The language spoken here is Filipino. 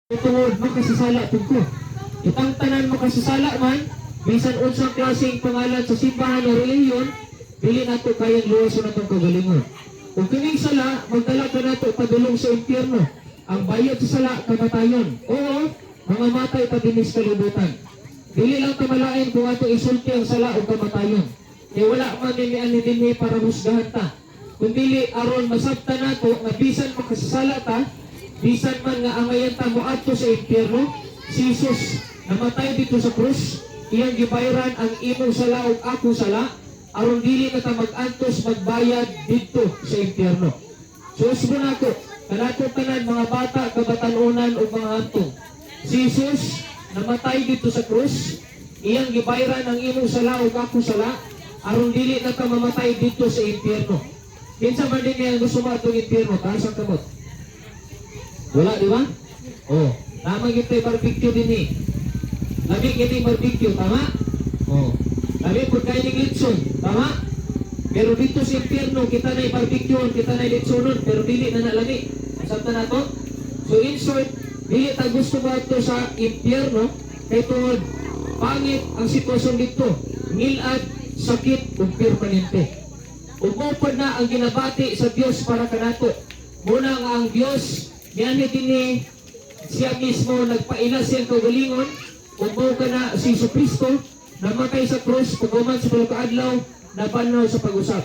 Tungod mo kasasala ko. Itang tanan mo kasasala man, bisan unsang klaseng pangalan sa simbahan o reliyon, dili nato kayang luwason natong kagalingon. Kung kining sala, magdala ka nato padulong sa impyerno. Ang bayad sa sala, kamatayon. Oo, mga matay pa dinis kalibutan. Dili lang kamalain kung ato isulti ang sala o kamatayon. Kaya wala man ni dinhi para husgahan ta. Kung dili aron masabta nato, nga bisan makasasala ta, bisan man nga angayan ta mo adto sa impyerno, si Jesus namatay dito sa krus, iyang gibayran ang imong sala ug ako sala, aron dili na ta mag-antos magbayad dito sa impyerno. So usbo nako, kanato tanan mga bata, kabatanunan ug mga hantong. Si Jesus namatay dito sa krus, iyang gibayran ang imong sala ug ako sala, aron dili na ta mamatay dito sa impyerno. Kinsa man din yang gusto matong impyerno, taas ang kamot. Wala, di ba? Oh, tama kita barbecue din eh. Labi kita barbecue, tama? Oh, labi po kayo ng litson, tama? Pero dito sa impyerno, kita na barbecue, kita na litsonon, pero dili na nalami. Sabta na to? So in short, dili ta gusto ba ito sa impyerno, kay tungod, pangit ang sitwasyon dito. Ngilad, sakit, ug permanente. Umupad na ang ginabati sa Diyos para kanato. Muna nga ang Diyos, yan din siya mismo nagpaila siyang kagalingon, umaw ka na si Jesucristo, namatay sa krus, pagkuman sa kaadlaw, nabanaw sa pag-usap.